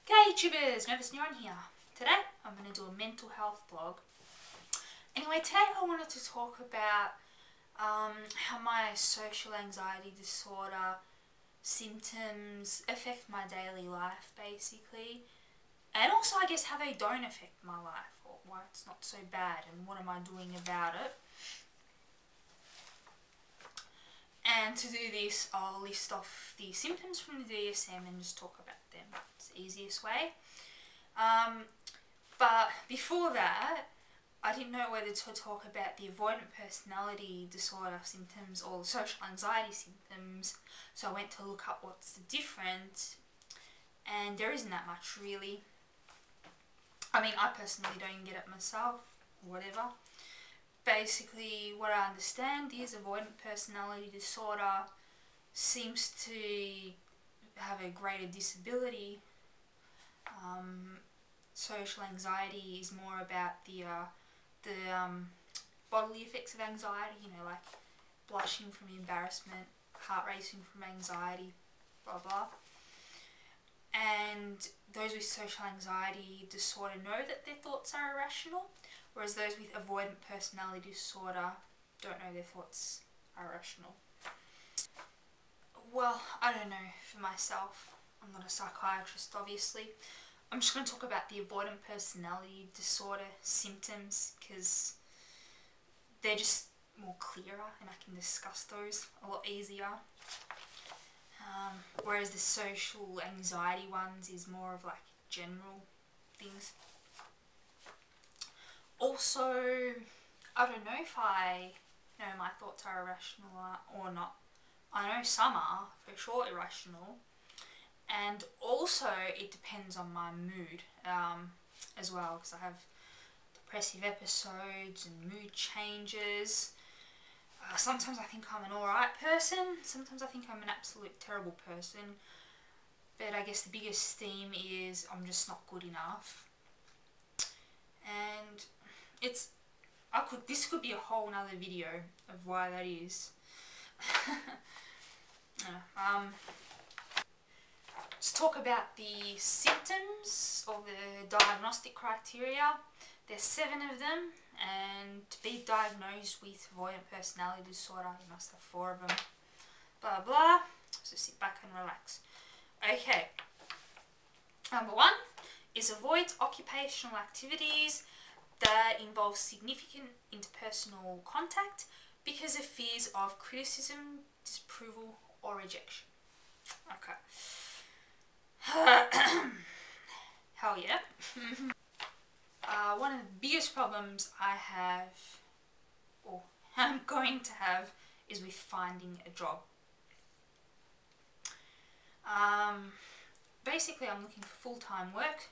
G'day YouTubers, Nervous Neuron here. Today I'm going to do a mental health blog. Anyway, today I wanted to talk about how my social anxiety disorder symptoms affect my daily life basically, and also I guess how they don't affect my life, or why it's not so bad and what am I doing about it. And to do this, I'll list off the symptoms from the DSM and just talk about them. It's the easiest way. But before that, I didn't know whether to talk about the avoidant personality disorder symptoms or the social anxiety symptoms, so I went to look up what's the difference, and there isn't that much really. I mean, I personally don't get it myself, whatever. Basically, what I understand is avoidant personality disorder seems to have a greater disability. Social anxiety is more about the bodily effects of anxiety, you know, like blushing from embarrassment, heart racing from anxiety, blah blah. And those with social anxiety disorder know that their thoughts are irrational, whereas those with avoidant personality disorder don't know their thoughts are irrational. Well, I don't know for myself. I'm not a psychiatrist, obviously. I'm just going to talk about the avoidant personality disorder symptoms because they're just more clearer and I can discuss those a lot easier. Whereas the social anxiety ones is more of like general things. Also, I don't know if I know my thoughts are irrational or not. I know some are for sure irrational, and also it depends on my mood as well, because I have depressive episodes and mood changes. Sometimes I think I'm an alright person, sometimes I think I'm an absolute terrible person, but I guess the biggest theme is I'm just not good enough. And this could be a whole nother video of why that is. Let's talk about the symptoms or the diagnostic criteria. There's 7 of them, and to be diagnosed with avoidant personality disorder you must have 4 of them. Blah blah. So sit back and relax. Okay. Number 1 is avoid occupational activities that involve significant interpersonal contact because of fears of criticism, disapproval, or rejection. Okay. Hell yeah. One of the biggest problems I have, or I'm going to have, is with finding a job. Basically, I'm looking for full-time work.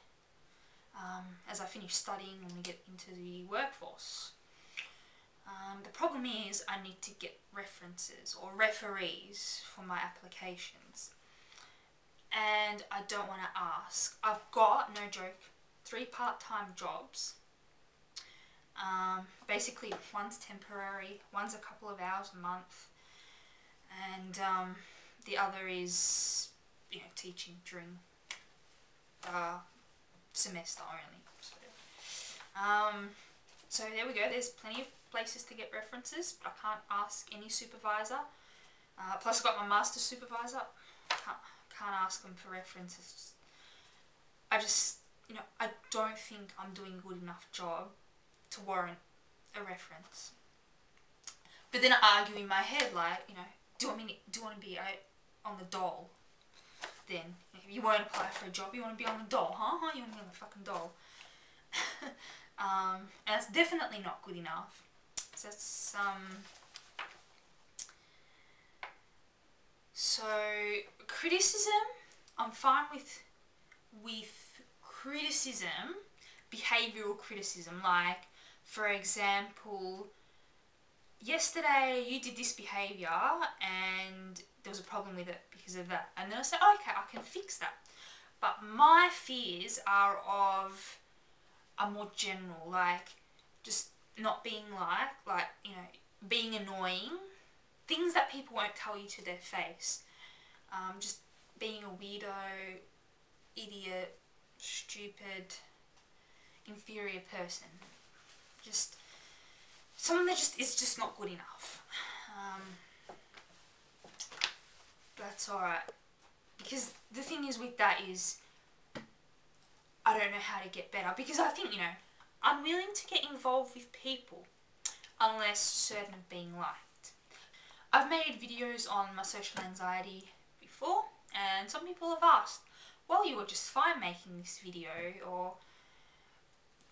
As I finish studying and we get into the workforce. The problem is I need to get references or referees for my applications. And I don't want to ask. I've got, no joke, 3 part-time jobs. Basically, one's temporary, one's a couple of hours a month, and the other is, you know, teaching during semester only. So there we go. There's plenty of places to get references, but I can't ask any supervisor. Plus, I've got my master supervisor. Can't ask them for references. I just, you know, I don't think I'm doing a good enough job to warrant a reference. But then I argue in my head, like, you know, do you want to be on the dole? Then if you won't apply for a job, you want to be on the dole, huh? You want to be on the fucking dole. And it's definitely not good enough. So that's so criticism, I'm fine with criticism, behavioural criticism, like for example, yesterday you did this behaviour and there was a problem with it because of that, and then I say, oh, okay, I can fix that. But my fears are more general, like just not being like, you know, being annoying, things that people won't tell you to their face, just being a weirdo, idiot, stupid, inferior person. Just someone that is just not good enough. That's alright. Because the thing is with that is, I don't know how to get better. Because I think, I'm willing to get involved with people unless certain of being liked. I've made videos on my social anxiety before, and some people have asked, well, you were just fine making this video, or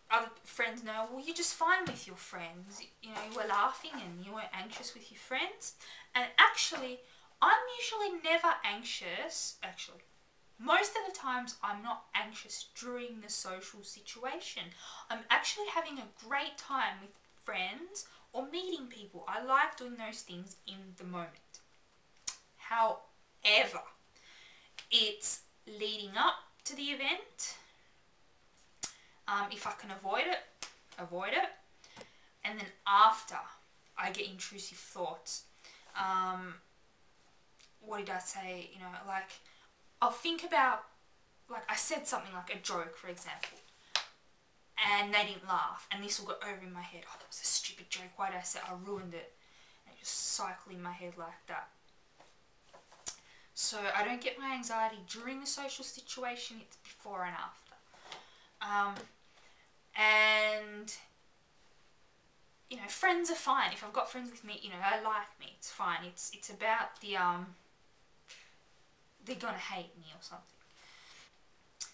other friends know, well, you're just fine with your friends. You were laughing and you weren't anxious with your friends. And actually, I'm usually never anxious. Actually, most of the times I'm not anxious during the social situation. I'm actually having a great time with friends or meeting people. I like doing those things in the moment. However, it's leading up to the event. If I can avoid it. And then after, I get intrusive thoughts. What did I say? Like, I'll think about, like, I said something like a joke, for example, and they didn't laugh, and this will go over in my head. Oh, that was a stupid joke. Why did I say? I ruined it. And it just cycle in my head like that. So I don't get my anxiety during the social situation. It's before and after. And friends are fine. If I've got friends with me, they like me, it's fine. It's about the they're gonna hate me or something.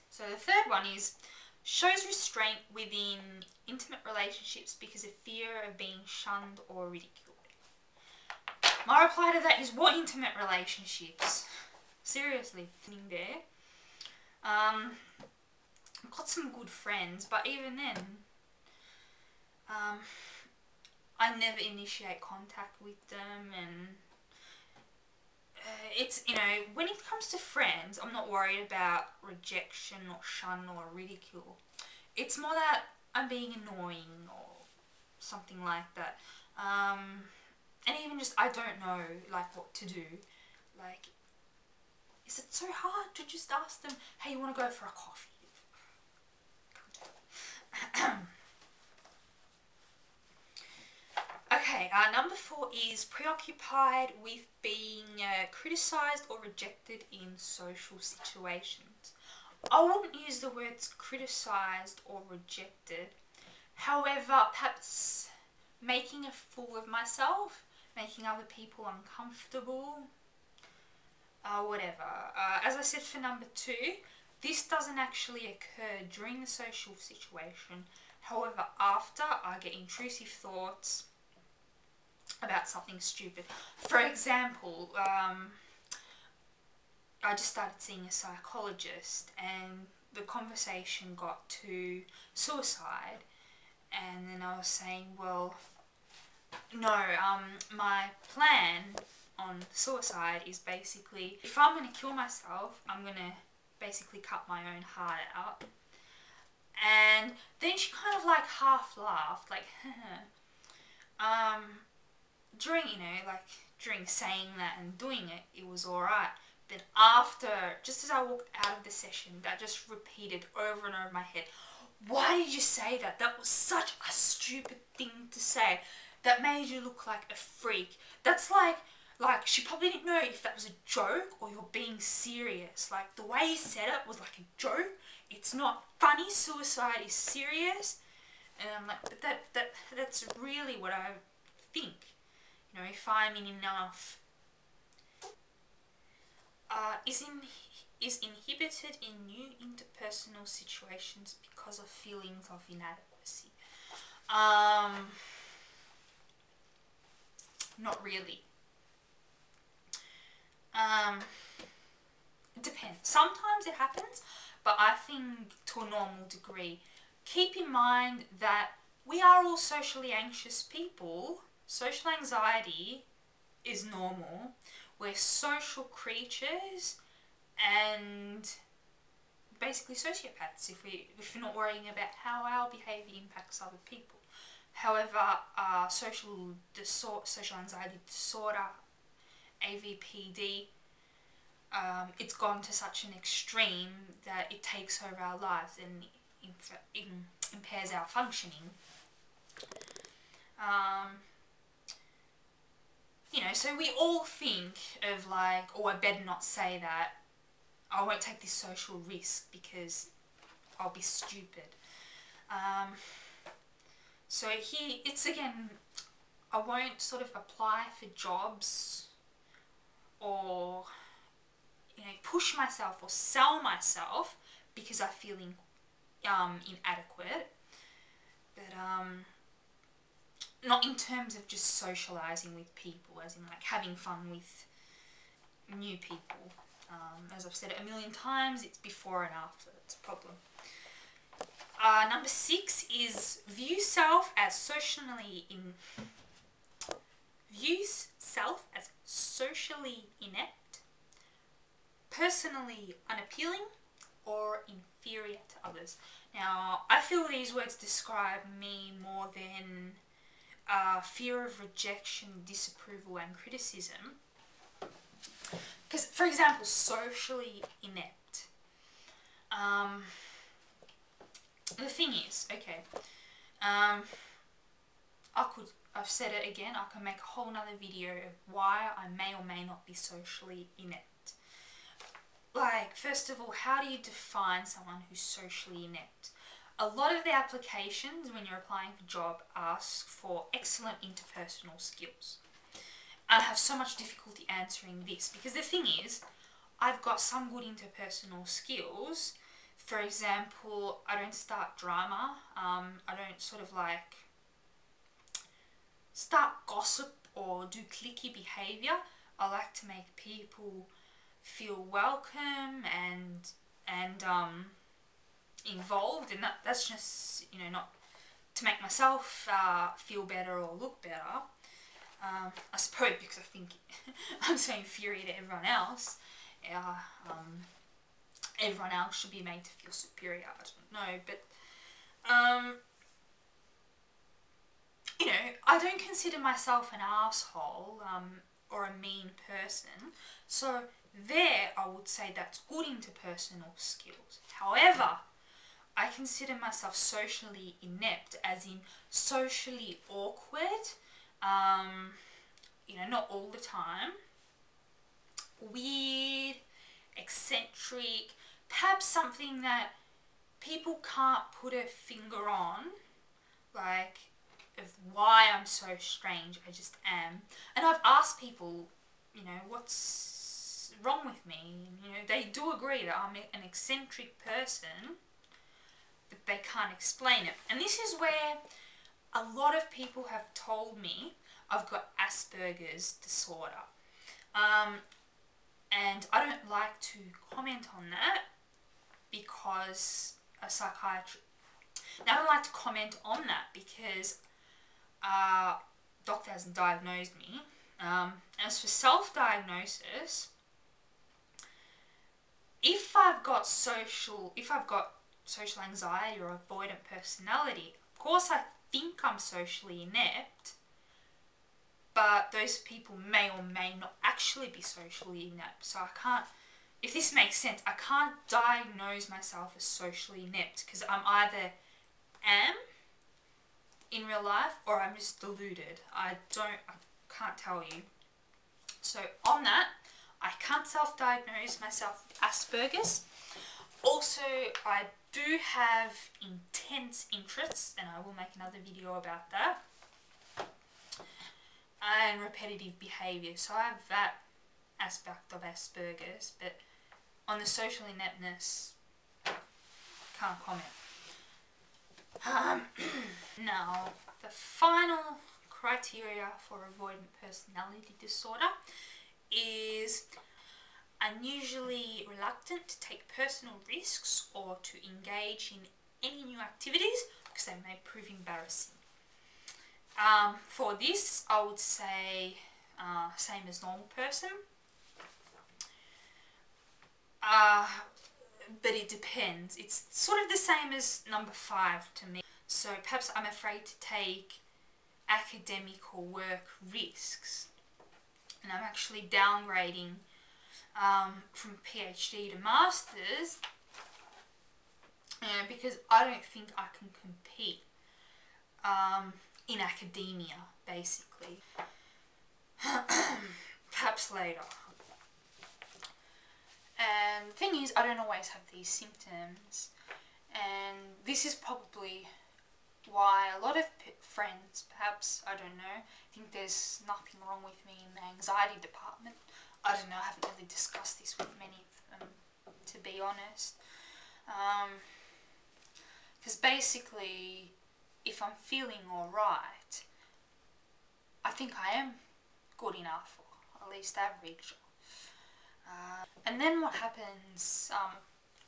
So the third one is shows restraint within intimate relationships because of fear of being shunned or ridiculed. My reply to that is, what intimate relationships? Seriously, there. I've got some good friends, but even then, I never initiate contact with them, and it's, when it comes to friends, I'm not worried about rejection or shun or ridicule. It's more that I'm being annoying or something like that. And even just, I don't know, like, what to do. Like, is it so hard to just ask them, hey, you want to go for a coffee? Okay, number 4 is preoccupied with being criticised or rejected in social situations. I wouldn't use the words criticised or rejected. However, perhaps making a fool of myself, making other people uncomfortable, whatever. As I said for number 2, this doesn't actually occur during the social situation. However, after, I get intrusive thoughts about something stupid. For example, I just started seeing a psychologist, and the conversation got to suicide, and then I was saying, well, no, my plan on suicide is basically, if I'm going to kill myself, I'm going to basically cut my own heart out. And then she kind of like half laughed, like, during saying that and doing it, it was alright. Then after, just as I walked out of the session, that just repeated over and over in my head. Why did you say that? That was such a stupid thing to say. That made you look like a freak. That's like she probably didn't know if that was a joke or you're being serious. Like, the way you said it was like a joke. It's not funny. Suicide is serious. And I'm like, but that's really what I think. If I'm in enough, is inhibited in new interpersonal situations because of feelings of inadequacy. Not really. It depends. Sometimes it happens, but I think to a normal degree. Keep in mind that we are all socially anxious people. Social anxiety is normal. We're social creatures and basically sociopaths if we're not worrying about how our behaviour impacts other people. However, social anxiety disorder, AVPD, it's gone to such an extreme that it takes over our lives and impairs our functioning. You know, so we all think of like, oh, I better not say that. I won't take this social risk because I'll be stupid. So here, it's again, I won't sort of apply for jobs or, you know, push myself or sell myself because I'm feeling inadequate. But not in terms of just socialising with people, as in like having fun with new people. As I've said it a million times, it's before and after that's a problem. Number 6 is views self as socially inept, personally unappealing, or inferior to others. Now, I feel these words describe me more than fear of rejection, disapproval, and criticism. Because, for example, socially inept. The thing is, okay, I've said it again, I can make a whole nother video of why I may or may not be socially inept. Like, first of all, how do you define someone who's socially inept? A lot of the applications when you're applying for a job ask for excellent interpersonal skills. I have so much difficulty answering this because the thing is, I've got some good interpersonal skills. For example, I don't start drama. I don't sort of like start gossip or do cliquey behaviour. I like to make people feel welcome and involved, and that's just, you know, not to make myself feel better or look better. I suppose because I think I'm so inferior to everyone else. Everyone else should be made to feel superior. I don't know, but you know, I don't consider myself an asshole or a mean person. So there, I would say that's good interpersonal skills. However, I consider myself socially inept, as in socially awkward. You know, not all the time. Weird, eccentric, perhaps something that people can't put a finger on, like, of why I'm so strange. I just am. And I've asked people, you know, what's wrong with me? You know, they do agree that I'm an eccentric person, but they can't explain it. And this is where a lot of people have told me I've got Asperger's disorder. And I don't like to comment on that because a psychiatrist... Now, I don't like to comment on that because doctor hasn't diagnosed me. As for self-diagnosis, if I've got social anxiety or avoidant personality, of course I think I'm socially inept, but those people may or may not actually be socially inept. So I can't, if this makes sense, I can't diagnose myself as socially inept because I'm either am in real life or I'm just deluded. I can't tell you. So on that, I can't self-diagnose myself with Asperger's. Also, I do have intense interests, and I will make another video about that, and repetitive behaviour. So I have that aspect of Asperger's, but on the social ineptness, can't comment. Now, the final criteria for avoidant personality disorder is unusually reluctant to take personal risks or to engage in any new activities because they may prove embarrassing. For this, I would say same as normal person. But it depends. It's sort of the same as number 5 to me. So perhaps I'm afraid to take academic or work risks. And I'm actually downgrading from PhD to Masters, because I don't think I can compete in academia, basically. Perhaps later. And the thing is, I don't always have these symptoms, and this is probably why a lot of friends, perhaps, I don't know, think there's nothing wrong with me in the anxiety department. I don't know, I haven't really discussed this with many of them, to be honest. Because basically, if I'm feeling alright, I think I am good enough, or at least average. And then what happens,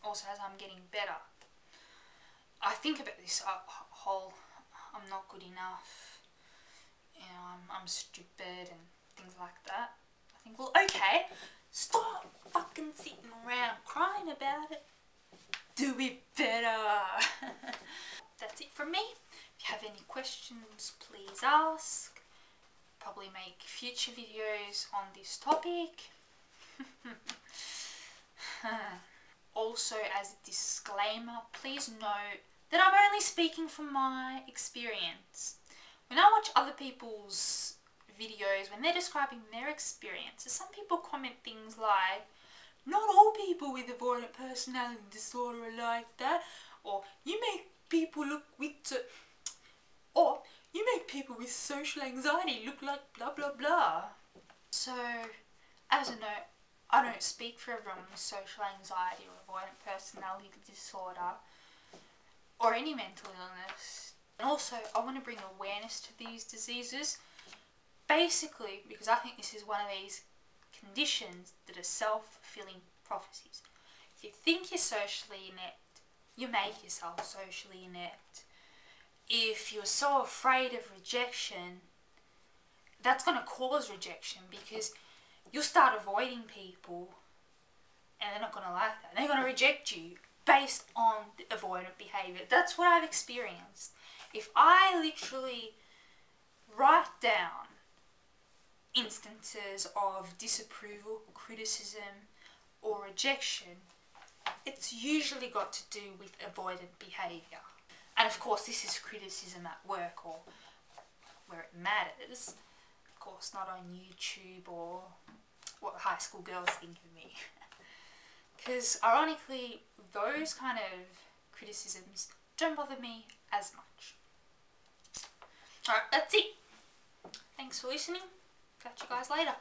also as I'm getting better, I think about this whole, I'm not good enough, you know, I'm stupid and things like that. I think, well, okay, stop fucking sitting around crying about it. Do it better. That's it from me. If you have any questions, please ask. Probably make future videos on this topic. Also, as a disclaimer, please note that I'm only speaking from my experience. When I watch other people's videos, when they're describing their experiences, some people comment things like, not all people with avoidant personality disorder are like that, or you make people with social anxiety look like blah blah blah. So, as a note, I don't speak for everyone with social anxiety or avoidant personality disorder or any mental illness. And also, I want to bring awareness to these diseases, basically because I think this is one of these conditions that are self-fulfilling prophecies. If you think you're socially inept, you make yourself socially inept. If you're so afraid of rejection, that's going to cause rejection, because you'll start avoiding people and they're not going to like that. They're going to reject you based on the avoidant behaviour. That's what I've experienced. If I literally write down instances of disapproval, criticism or rejection, it's usually got to do with avoidant behaviour. And of course this is criticism at work or where it matters. Of course not on YouTube or what high school girls think of me. Because ironically, those kind of criticisms don't bother me as much. Alright, that's it. Thanks for listening. Catch you guys later.